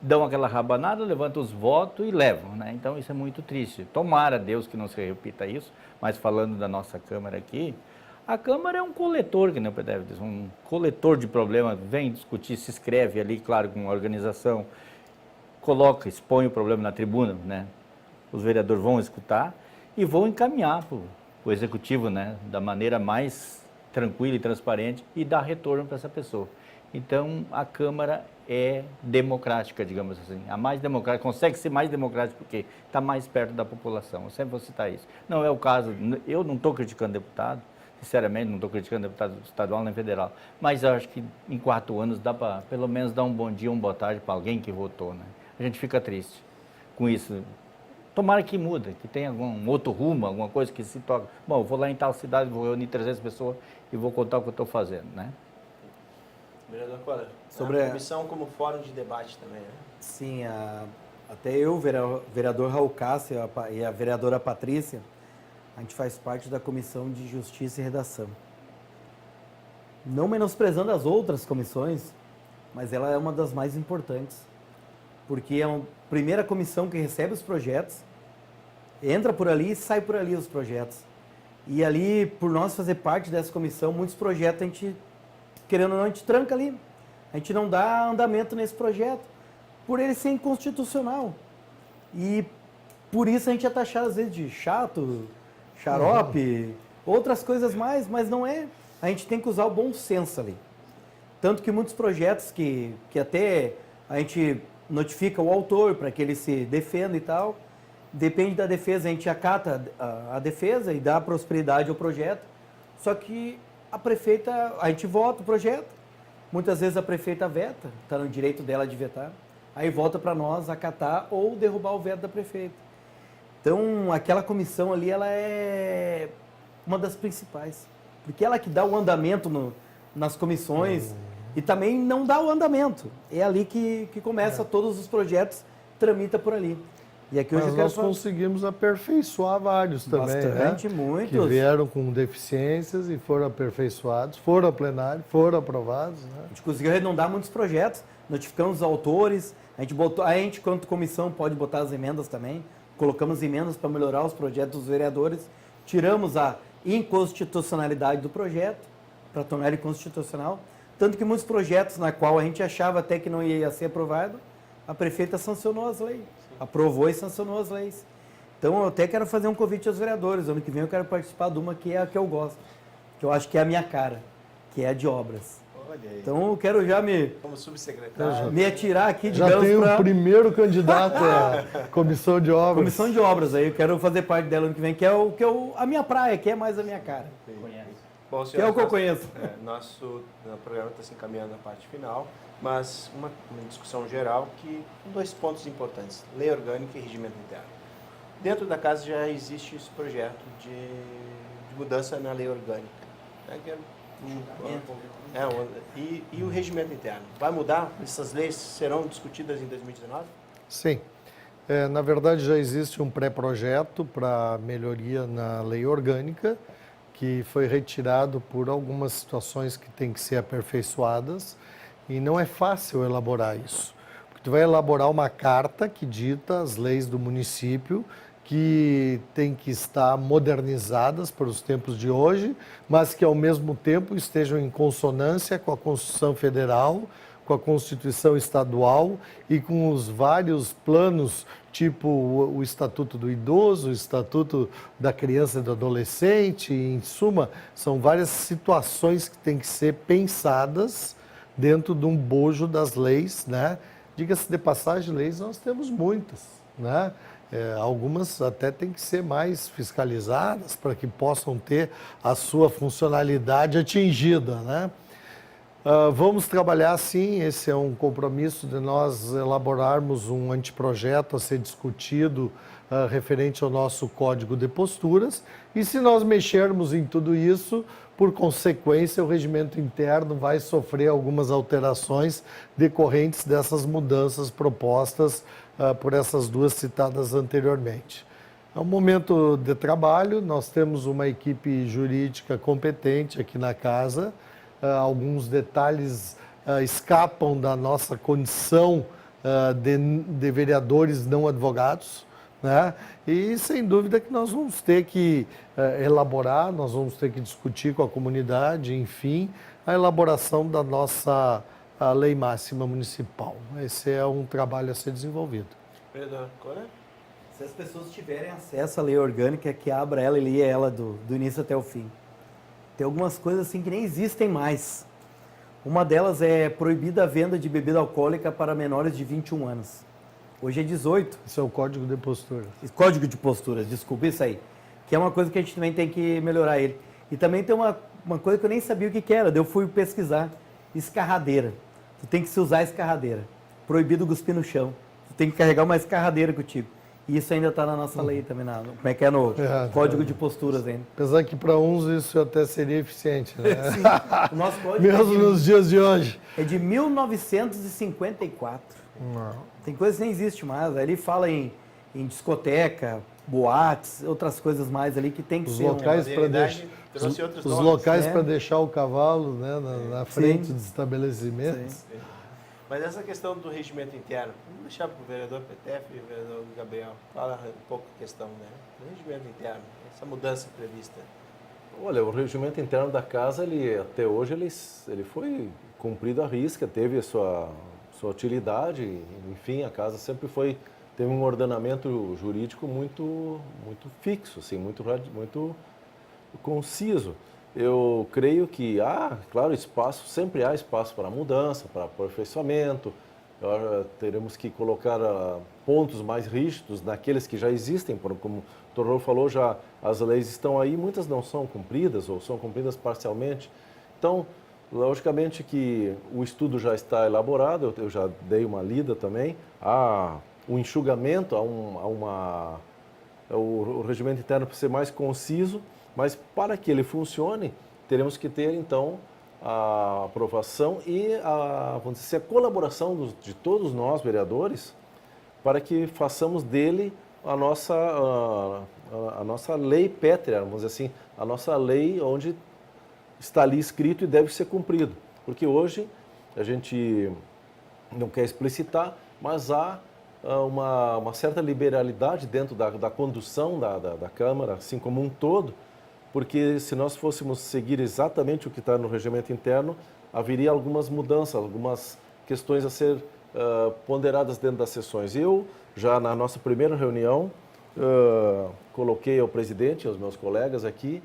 Dão aquela rabanada, levantam os votos e levam, né? Então isso é muito triste. Tomara Deus que não se repita isso, mas falando da nossa Câmara aqui, a Câmara é um coletor, que nem o PDF diz, um coletor de problemas, vem discutir, se inscreve ali, claro, com uma organização, coloca, expõe o problema na tribuna, né? Os vereadores vão escutar e vão encaminhar para o executivo, né? Da maneira mais tranquila e transparente e dar retorno para essa pessoa. Então, a Câmara é democrática, digamos assim, a mais democrática, consegue ser mais democrática porque está mais perto da população. Eu sempre vou citar isso. Não é o caso, eu não estou criticando deputado, sinceramente, não estou criticando deputado estadual nem federal, mas eu acho que em 4 anos dá para, pelo menos, dar um bom dia, uma boa tarde para alguém que votou, né? A gente fica triste com isso. Tomara que muda, que tenha algum outro rumo, alguma coisa que se toque. Bom, eu vou lá em tal cidade, vou reunir 300 pessoas e vou contar o que eu estou fazendo, né? Vereador Coller, Sobre a a- comissão como fórum de debate também, né? Sim, até eu, vereador Raul Cássio e a vereadora Patrícia, a gente faz parte da Comissão de Justiça e Redação. Não menosprezando as outras comissões, mas ela é uma das mais importantes, porque é a primeira comissão que recebe os projetos, entra por ali e sai por ali os projetos. E ali, por nós fazer parte dessa comissão, muitos projetos a gente, querendo ou não, a gente tranca ali. A gente não dá andamento nesse projeto, por ele ser inconstitucional. E por isso a gente é taxado às vezes de chato, xarope, outras coisas mais, mas não é. A gente tem que usar o bom senso ali. Tanto que muitos projetos que até a gente notifica o autor para que ele se defenda e tal, depende da defesa, a gente acata a defesa e dá prosperidade ao projeto, só que a prefeita, a gente vota o projeto, muitas vezes a prefeita veta, está no direito dela de vetar, aí volta para nós acatar ou derrubar o veto da prefeita. Então, aquela comissão ali, ela é uma das principais, porque ela que dá o andamento nas comissões e também não dá o andamento. É ali que começa todos os projetos, tramita por ali. E aqui hoje Mas eu quero nós conseguimos aperfeiçoar vários também, bastante, né? muitos. Que vieram com deficiências e foram aperfeiçoados, foram ao plenário, foram aprovados, né? A gente conseguiu arredondar muitos projetos, notificamos os autores, a gente, quanto comissão, pode botar as emendas também, colocamos emendas para melhorar os projetos dos vereadores, tiramos a inconstitucionalidade do projeto, para tornar ele constitucional, tanto que muitos projetos na qual a gente achava até que não ia ser aprovado, a prefeita sancionou as leis, aprovou e sancionou as leis. Então eu até quero fazer um convite aos vereadores, ano que vem eu quero participar de uma que é a que eu gosto, que eu acho que é a minha cara, que é a de obras. Olha aí. Então eu quero já Como subsecretário. me atirar aqui, Já digamos, tem o para primeiro candidato à comissão de obras. comissão de obras aí, eu quero fazer parte dela ano que vem, que é a minha praia, que é mais a minha cara. Bom, Que é o que eu conheço. Nosso programa está se encaminhando na parte final, mas uma discussão geral que dois pontos importantes: lei orgânica e regimento interno. Dentro da casa já existe esse projeto de mudança na lei orgânica. Né? E o regimento interno? Vai mudar? Essas leis serão discutidas em 2019? Sim. Na verdade, já existe um pré-projeto para melhoria na lei orgânica, que foi retirado por algumas situações que têm que ser aperfeiçoadas, e não é fácil elaborar isso. Porque tu vai elaborar uma carta que dita as leis do município, que tem que estar modernizadas para os tempos de hoje, mas que ao mesmo tempo estejam em consonância com a Constituição Federal, com a Constituição Estadual e com os vários planos, tipo o Estatuto do Idoso, o Estatuto da Criança e do Adolescente, em suma, são várias situações que têm que ser pensadas dentro de um bojo das leis, né? Diga-se de passagem, leis nós temos muitas, né? Algumas até têm que ser mais fiscalizadas para que possam ter a sua funcionalidade atingida, né? Vamos trabalhar sim, esse é um compromisso de nós elaborarmos um anteprojeto a ser discutido referente ao nosso código de posturas, e se nós mexermos em tudo isso, por consequência o regimento interno vai sofrer algumas alterações decorrentes dessas mudanças propostas por essas duas citadas anteriormente. É um momento de trabalho, nós temos uma equipe jurídica competente aqui na casa. Alguns detalhes escapam da nossa condição de vereadores não advogados, né? E sem dúvida que nós vamos ter que elaborar, nós vamos ter que discutir com a comunidade, enfim, a elaboração da nossa lei máxima municipal. Esse é um trabalho a ser desenvolvido. Vereador Coller? Se as pessoas tiverem acesso à lei orgânica, que abra ela e leia ela do início até o fim. Tem algumas coisas assim que nem existem mais. Uma delas é proibida a venda de bebida alcoólica para menores de 21 anos. Hoje é 18. Esse é o código de postura. Código de posturas, desculpa, isso aí. Que é uma coisa que a gente também tem que melhorar ele. E também tem uma coisa que eu nem sabia o que era. Daí eu fui pesquisar. Escarradeira. Tu tem que se usar escarradeira. Proibido cuspir no chão. Tu tem que carregar uma escarradeira contigo. E isso ainda está na nossa lei também, como é que é no Código de Posturas ainda. Apesar que para uns isso até seria eficiente, né? Sim, o nosso código Mesmo nos dias de hoje. é de 1954. Tem coisa que nem existe mais. Aí ele fala em discoteca, boates, outras coisas mais ali que tem que Os ser locais para modernidade trouxe outros os nomes, locais né? para deixar o cavalo, né, na frente Sim. dos estabelecimentos. Mas essa questão do regimento interno, vamos deixar para o vereador Petef e o vereador Gabriel. Fala um pouco a questão, né? Do regimento interno, essa mudança prevista. Olha, o regimento interno da casa, até hoje, ele foi cumprido à risca, teve a sua utilidade, enfim, a casa sempre teve um ordenamento jurídico muito fixo, assim, muito conciso. Eu creio que claro, sempre há espaço para mudança, para aperfeiçoamento. Teremos que colocar pontos mais rígidos naqueles que já existem, como o Torrou falou, já as leis estão aí, muitas não são cumpridas ou são cumpridas parcialmente. Então, logicamente que o estudo já está elaborado, eu já dei uma lida também, há um enxugamento, o regimento interno para ser mais conciso, mas para que ele funcione, teremos que ter, então, a aprovação e vamos dizer, a colaboração de todos nós, vereadores, para que façamos dele a nossa lei pétrea, vamos dizer assim, a nossa lei onde está ali escrito e deve ser cumprido. Porque hoje a gente não quer explicitar, mas há uma certa liberalidade dentro da condução da Câmara, assim como um todo, porque se nós fôssemos seguir exatamente o que está no regimento interno, haveria algumas mudanças, algumas questões a ser ponderadas dentro das sessões. Eu, já na nossa primeira reunião, coloquei ao presidente e aos meus colegas aqui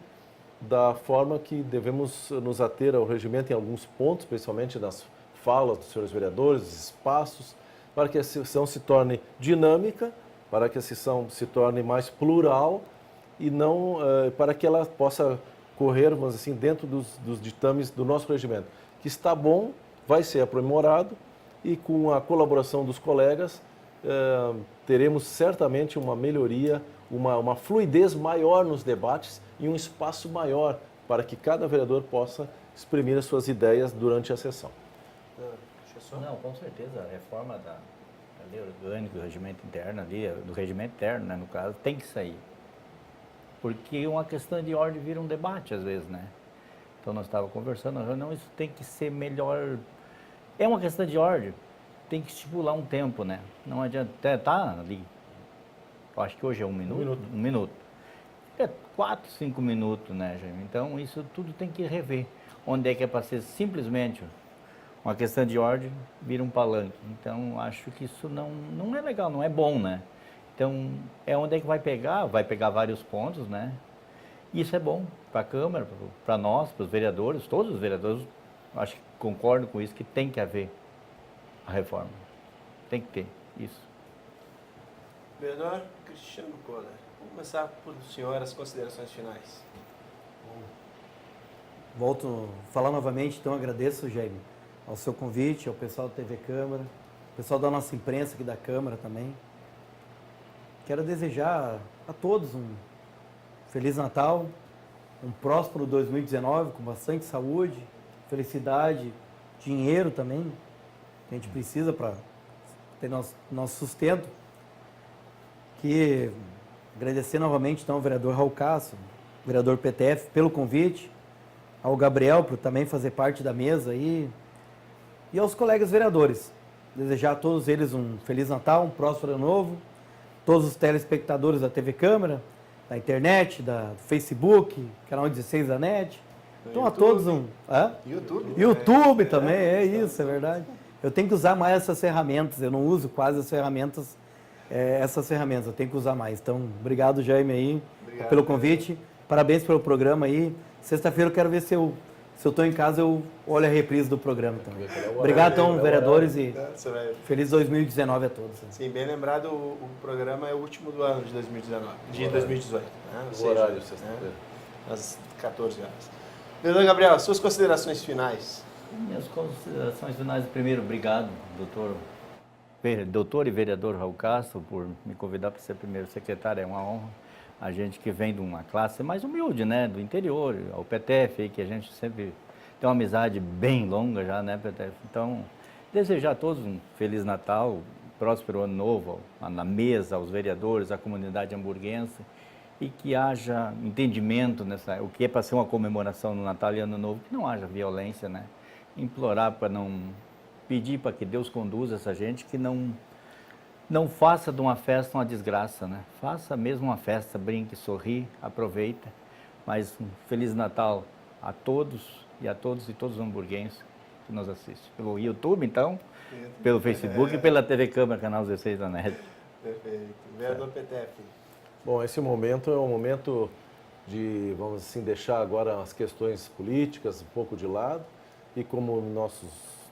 da forma que devemos nos ater ao regimento em alguns pontos, principalmente nas falas dos senhores vereadores, dos espaços, para que a sessão se torne dinâmica, para que a sessão se torne mais plural e não para que ela possa correr, mas assim, dentro dos ditames do nosso regimento, que está bom, vai ser aprimorado e com a colaboração dos colegas teremos certamente uma melhoria, uma fluidez maior nos debates e um espaço maior para que cada vereador possa exprimir as suas ideias durante a sessão. Não, com certeza, a reforma da lei orgânica, do regimento interno ali, do regimento interno, né, no caso, tem que sair. Porque uma questão de ordem vira um debate, às vezes, né? Então, nós estávamos conversando na reunião, isso tem que ser melhor. É uma questão de ordem, tem que estipular um tempo, né? Não adianta, tá ali, eu acho que hoje é um minuto. Um minuto. É 4, 5 minutos, né, Jaime? Então, isso tudo tem que rever. Onde é que é para ser simplesmente uma questão de ordem, vira um palanque. Então, acho que isso não é legal, não é bom, né? Então, é onde é que vai pegar vários pontos, né? E isso é bom para a Câmara, para nós, para os vereadores, todos os vereadores, acho que concordam com isso, que tem que haver a reforma. Tem que ter isso. Vereador Cristiano Kohler, vamos começar por o senhor as considerações finais. Volto a falar novamente, então agradeço, Jaime, ao seu convite, ao pessoal da TV Câmara, ao pessoal da nossa imprensa aqui da Câmara também. Quero desejar a todos um Feliz Natal, um próspero 2019 com bastante saúde, felicidade, dinheiro também, que a gente precisa para ter nosso sustento. Que agradecer novamente então ao vereador Raul Castro, vereador PTF, pelo convite, ao Gabriel por também fazer parte da mesa aí, e aos colegas vereadores. Desejar a todos eles um Feliz Natal, um próspero ano novo, todos os telespectadores da TV Câmara, da internet, do Facebook, canal 16 da NET. Então a todos um... YouTube também, é isso, é verdade. Eu tenho que usar mais essas ferramentas, eu não uso quase essas ferramentas, eu tenho que usar mais. Então, obrigado, Jaime, aí, pelo convite. Parabéns pelo programa aí. Sexta-feira eu quero ver se eu estou em casa, eu olho a reprise do programa também. Obrigado, então, vereadores, e feliz 2019 a todos. Sim, bem lembrado, o programa é o último do ano de 2019, de 2018. Né? O horário, sexta-feira. Às 14 horas. Vereador Gabriel, suas considerações finais. Minhas considerações finais, primeiro, obrigado, doutor doutor e vereador Raul Castro por me convidar para ser primeiro secretário, é uma honra. A gente que vem de uma classe mais humilde, né, do interior, ao PTF, aí, que a gente sempre tem uma amizade bem longa já, né, PTF. Então, desejar a todos um Feliz Natal, próspero Ano Novo, na mesa, aos vereadores, à comunidade hamburguense, e que haja entendimento nessa, o que é para ser uma comemoração no Natal e Ano Novo, que não haja violência, né, implorar para não, pedir para que Deus conduza essa gente, que não faça de uma festa uma desgraça, né? Faça mesmo uma festa, brinque, sorri, aproveita. Mas um Feliz Natal a todos e todos os hamburguenses que nos assistem. Pelo YouTube, então, pelo Facebook e pela TV Câmara, canal 16 da NET. Perfeito. Vereador PTF. Bom, esse momento é um momento de, vamos assim, deixar agora as questões políticas um pouco de lado e como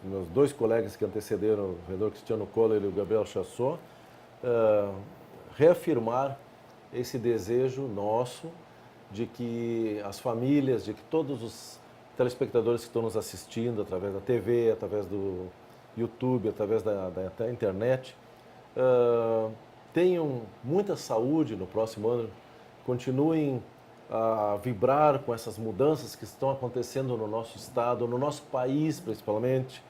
meus dois colegas que antecederam, o vereador Cristiano Kohler e o Gabriel Chassot, reafirmar esse desejo nosso de que as famílias, de que todos os telespectadores que estão nos assistindo através da TV, através do YouTube, através da internet, tenham muita saúde no próximo ano, continuem a vibrar com essas mudanças que estão acontecendo no nosso estado, no nosso país principalmente.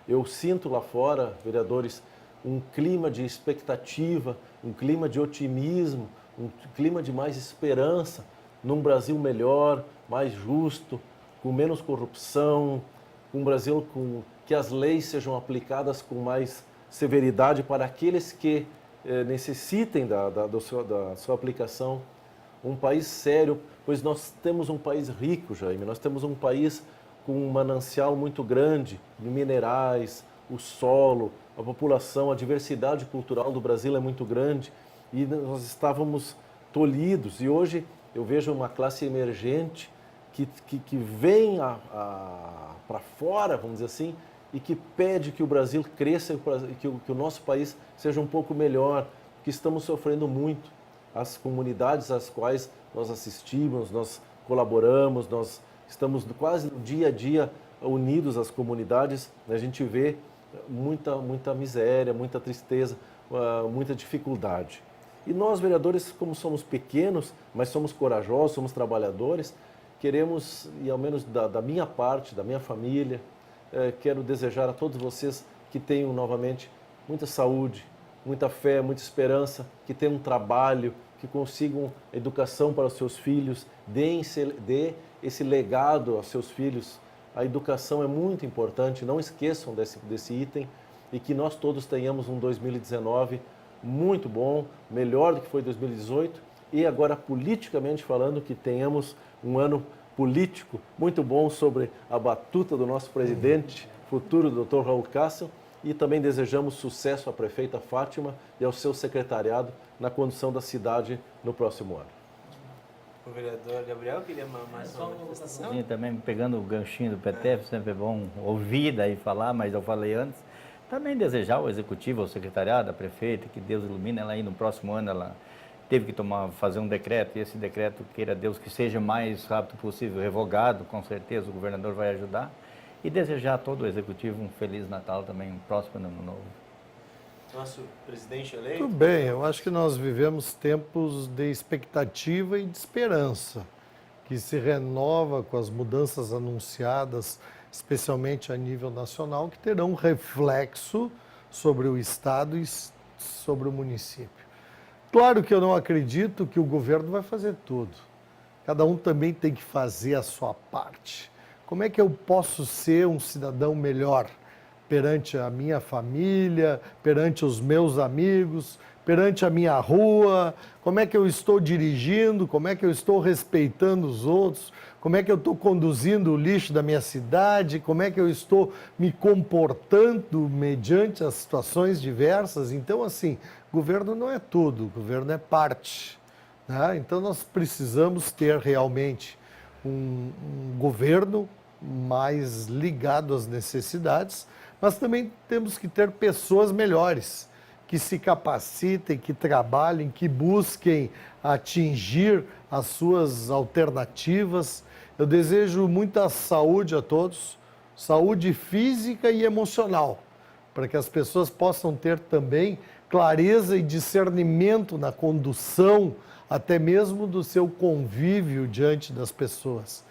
Eu sinto lá fora, vereadores, um clima de expectativa, um clima de otimismo, um clima de mais esperança num Brasil melhor, mais justo, com menos corrupção, um Brasil que as leis sejam aplicadas com mais severidade para aqueles que necessitem da sua aplicação. Um país sério, pois nós temos um país rico, Jaime, nós temos um país com um manancial muito grande de minerais, o solo, a população, a diversidade cultural do Brasil é muito grande e nós estávamos tolhidos. E hoje eu vejo uma classe emergente que vem para fora, vamos dizer assim, e que pede que o Brasil cresça e que o nosso país seja um pouco melhor, que estamos sofrendo muito. As comunidades às quais nós assistimos, nós colaboramos, nós estamos quase no dia a dia unidos às comunidades, a gente vê muita miséria, muita tristeza, muita dificuldade. E nós, vereadores, como somos pequenos, mas somos corajosos, somos trabalhadores, queremos, e ao menos da minha parte, da minha família, quero desejar a todos vocês que tenham novamente muita saúde, muita fé, muita esperança, que tenham um trabalho, que consigam educação para os seus filhos, dê esse legado aos seus filhos. A educação é muito importante, não esqueçam desse item e que nós todos tenhamos um 2019 muito bom, melhor do que foi 2018 e agora politicamente falando que tenhamos um ano político muito bom sobre a batuta do nosso presidente futuro, Dr. Raul Castro, e também desejamos sucesso à prefeita Fátima e ao seu secretariado na condução da cidade no próximo ano. O vereador Gabriel queria mais uma manifestação? Sim, também pegando o ganchinho do PTF, sempre é bom ouvir daí falar, mas eu falei antes. Também desejar ao executivo, ao secretariado, à prefeita, que Deus ilumine ela aí no próximo ano. Ela teve que fazer um decreto, e esse decreto, queira Deus, que seja mais rápido possível revogado, com certeza o governador vai ajudar. E desejar a todo o executivo um Feliz Natal também, um próspero Ano Novo. Nosso presidente eleito? Tudo bem, eu acho que nós vivemos tempos de expectativa e de esperança, que se renova com as mudanças anunciadas, especialmente a nível nacional, que terão reflexo sobre o Estado e sobre o município. Claro que eu não acredito que o governo vai fazer tudo. Cada um também tem que fazer a sua parte. Como é que eu posso ser um cidadão melhor perante a minha família, perante os meus amigos, perante a minha rua? Como é que eu estou dirigindo? Como é que eu estou respeitando os outros? Como é que eu estou conduzindo o lixo da minha cidade? Como é que eu estou me comportando mediante as situações diversas? Então, assim, governo não é tudo, governo é parte, né? Então, nós precisamos ter realmente um governo mais ligado às necessidades, mas também temos que ter pessoas melhores, que se capacitem, que trabalhem, que busquem atingir as suas alternativas. Eu desejo muita saúde a todos, saúde física e emocional, para que as pessoas possam ter também clareza e discernimento na condução, até mesmo do seu convívio diante das pessoas.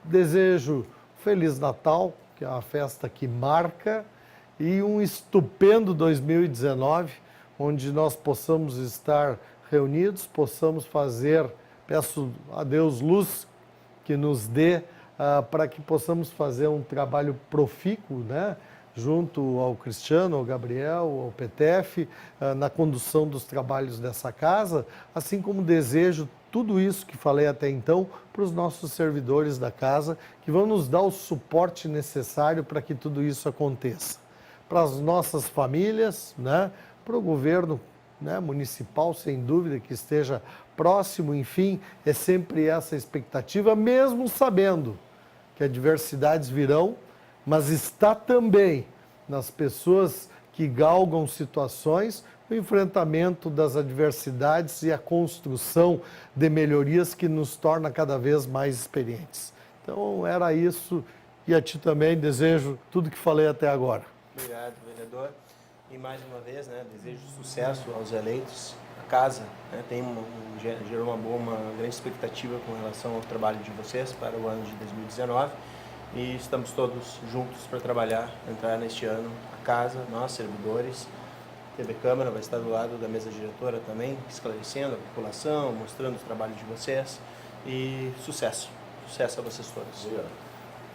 Desejo Feliz Natal, que é uma festa que marca, e um estupendo 2019, onde nós possamos estar reunidos, possamos fazer, peço a Deus luz que nos dê para que possamos fazer um trabalho profícuo, né? Junto ao Cristiano, ao Gabriel, ao PTF, na condução dos trabalhos dessa casa, assim como desejo tudo isso que falei até então para os nossos servidores da casa, que vão nos dar o suporte necessário para que tudo isso aconteça. Para as nossas famílias, né? Para o governo, né, municipal, sem dúvida, que esteja próximo, enfim, é sempre essa expectativa, mesmo sabendo que adversidades virão, mas está também nas pessoas que galgam situações o enfrentamento das adversidades e a construção de melhorias que nos torna cada vez mais experientes. Então, era isso, e a ti também desejo tudo que falei até agora. Obrigado, vereador. E mais uma vez, né, desejo sucesso aos eleitos. A casa, né, gerou uma grande expectativa com relação ao trabalho de vocês para o ano de 2019. E estamos todos juntos para trabalhar, entrar neste ano. A casa, nós, servidores, TV Câmara vai estar do lado da mesa diretora também, esclarecendo a população, mostrando os trabalhos de vocês. E sucesso. Sucesso a vocês todos. Obrigado.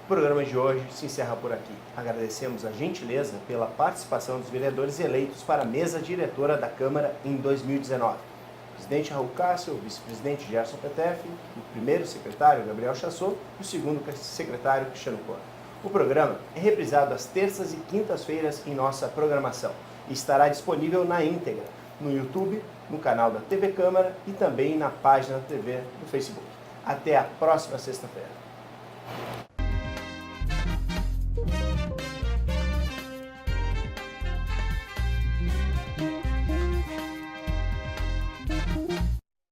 O programa de hoje se encerra por aqui. Agradecemos a gentileza pela participação dos vereadores eleitos para a mesa diretora da Câmara em 2019. O presidente Raul Cássio, o vice-presidente Gerson PTF, o primeiro secretário Gabriel Chassot e o segundo secretário Cristiano Cora. O programa é reprisado às terças e quintas-feiras em nossa programação e estará disponível na íntegra no YouTube, no canal da TV Câmara e também na página da TV do Facebook. Até a próxima sexta-feira.